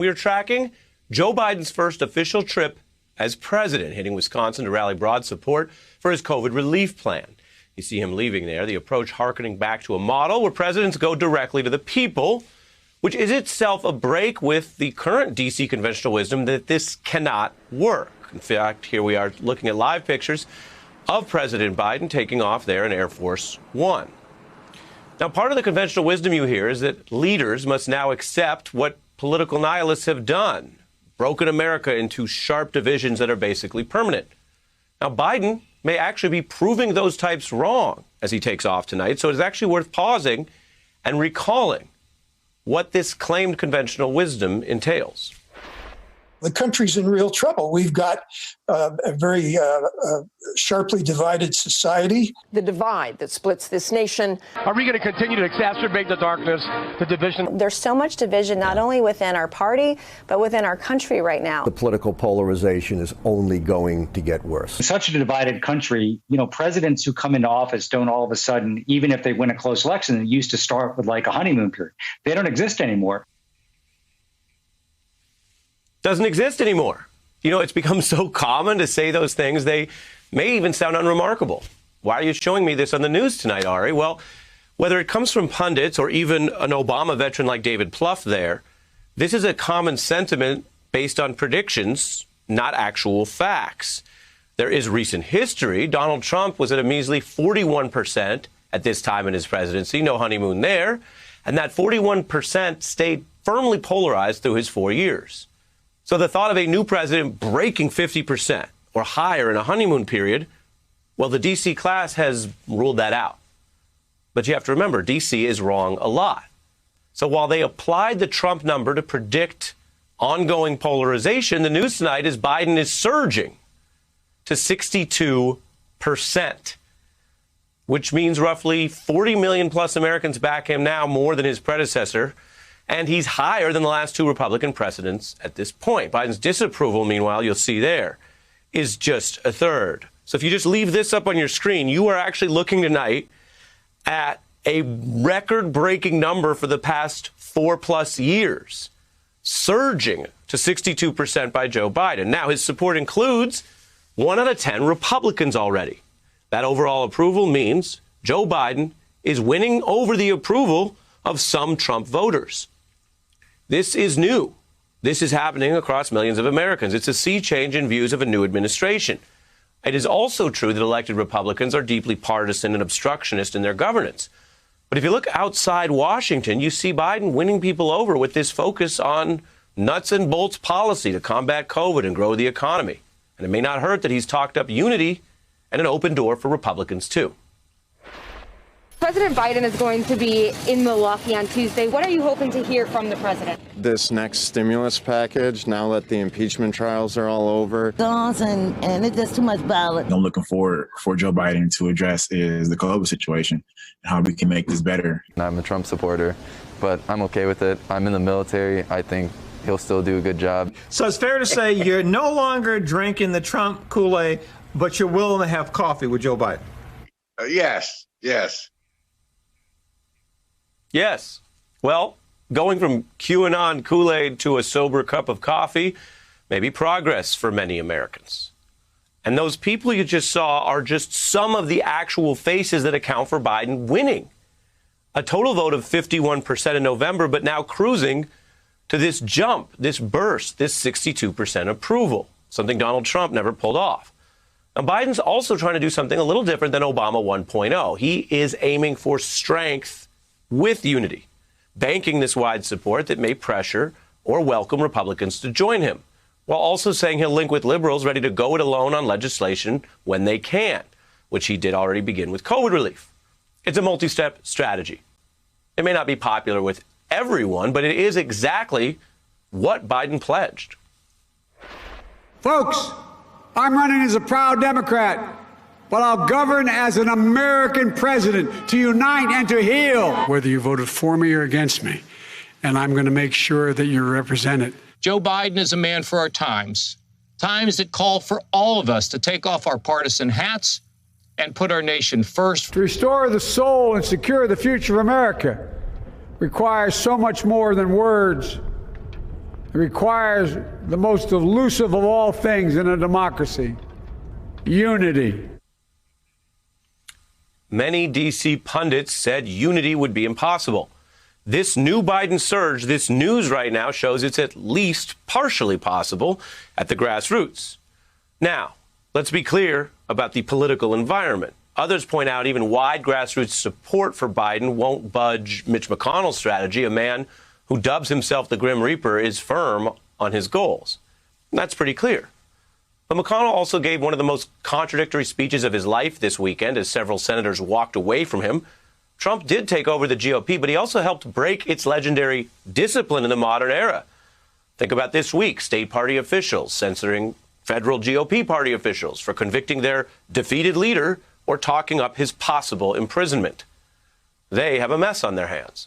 We are tracking Joe Biden's first official trip as president, hitting Wisconsin to rally broad support for his COVID relief plan. You see him leaving there, the approach harkening back to a model where presidents go directly to the people, which is itself a break with the current D.C. conventional wisdom that this cannot work. In fact, here we are looking at live pictures of President Biden taking off there in Air Force One. Now, part of the conventional wisdom you hear is that leaders must now accept what political nihilists have done, broken America into sharp divisions that are basically permanent. Now, Biden may actually be proving those types wrong as he takes off tonight, so it's actually worth pausing and recalling what this claimed conventional wisdom entails. The country's in real trouble. We've got a very sharply divided society. The divide that splits this nation. Are we going to continue to exacerbate the darkness, the division? There's so much division, not only within our party, but within our country right now. The political polarization is only going to get worse. In such a divided country, presidents who come into office don't all of a sudden, even if they win a close election, it used to start with like a honeymoon period. They don't exist anymore. Doesn't exist anymore. It's become so common to say those things, they may even sound unremarkable. Why are you showing me this on the news tonight, Ari? Well, whether it comes from pundits or even an Obama veteran like David Plouffe there, this is a common sentiment based on predictions, not actual facts. There is recent history. Donald Trump was at a measly 41% at this time in his presidency, no honeymoon there, and that 41% stayed firmly polarized through his 4 years. So the thought of a new president breaking 50% or higher in a honeymoon period, well, the D.C. class has ruled that out. But you have to remember, D.C. is wrong a lot. So while they applied the Trump number to predict ongoing polarization, the news tonight is Biden is surging to 62%, which means roughly 40 million plus Americans back him now, more than his predecessor. And he's higher than the last two Republican presidents at this point. Biden's disapproval, meanwhile, you'll see there, is just a third. So if you just leave this up on your screen, you are actually looking tonight at a record-breaking number for the past 4+ years, surging to 62% by Joe Biden. Now, his support includes 1 out of 10 Republicans already. That overall approval means Joe Biden is winning over the approval of some Trump voters. This is new. This is happening across millions of Americans. It's a sea change in views of a new administration. It is also true that elected Republicans are deeply partisan and obstructionist in their governance. But if you look outside Washington, you see Biden winning people over with this focus on nuts and bolts policy to combat COVID and grow the economy. And it may not hurt that he's talked up unity and an open door for Republicans, too. President Biden is going to be in Milwaukee on Tuesday. What are you hoping to hear from the president? This next stimulus package, now that the impeachment trials are all over. And it's just too much violence. I'm looking forward for Joe Biden to address is the COVID situation and how we can make this better. I'm a Trump supporter, but I'm okay with it. I'm in the military. I think he'll still do a good job. So it's fair to say you're no longer drinking the Trump Kool-Aid, but you're willing to have coffee with Joe Biden. Yes. Yes. Well, going from QAnon Kool-Aid to a sober cup of coffee may be progress for many Americans. And those people you just saw are just some of the actual faces that account for Biden winning. A total vote of 51% in November, but now cruising to this jump, this burst, this 62% approval, something Donald Trump never pulled off. Now, Biden's also trying to do something a little different than Obama 1.0. He is aiming for strength with unity, banking this wide support that may pressure or welcome Republicans to join him, while also saying he'll link with liberals ready to go it alone on legislation when they can, which he did already begin with COVID relief. It's a multi-step strategy. It may not be popular with everyone, but it is exactly what Biden pledged. Folks, I'm running as a proud Democrat, but I'll govern as an American president to unite and to heal. Whether you voted for me or against me, and I'm going to make sure that you're represented. Joe Biden is a man for our times that call for all of us to take off our partisan hats and put our nation first. To restore the soul and secure the future of America requires so much more than words. It requires the most elusive of all things in a democracy, unity. Many D.C. pundits said unity would be impossible. This new Biden surge, this news right now, shows it's at least partially possible at the grassroots. Now, let's be clear about the political environment. Others point out even wide grassroots support for Biden won't budge Mitch McConnell's strategy. A man who dubs himself the Grim Reaper is firm on his goals. And that's pretty clear. But McConnell also gave one of the most contradictory speeches of his life this weekend as several senators walked away from him. Trump did take over the GOP, but he also helped break its legendary discipline in the modern era. Think about this week, state party officials censoring federal GOP party officials for convicting their defeated leader or talking up his possible imprisonment. They have a mess on their hands.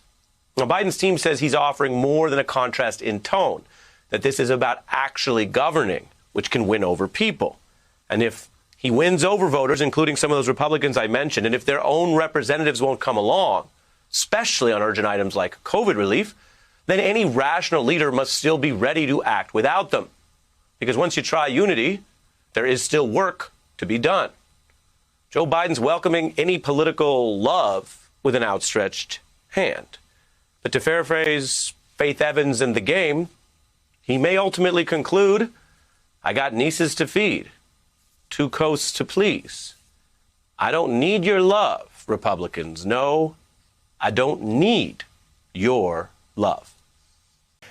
Now, Biden's team says he's offering more than a contrast in tone, that this is about actually governing, which can win over people. And if he wins over voters, including some of those Republicans I mentioned, and if their own representatives won't come along, especially on urgent items like COVID relief, then any rational leader must still be ready to act without them. Because once you try unity, there is still work to be done. Joe Biden's welcoming any political love with an outstretched hand. But to paraphrase Faith Evans in The Game, he may ultimately conclude, I got nieces to feed, 2 coasts to please. I don't need your love, Republicans. No, I don't need your love.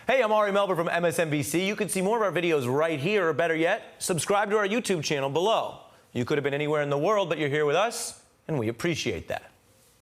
Hey, I'm Ari Melber from MSNBC. You can see more of our videos right here, or better yet, subscribe to our YouTube channel below. You could have been anywhere in the world, but you're here with us, and we appreciate that.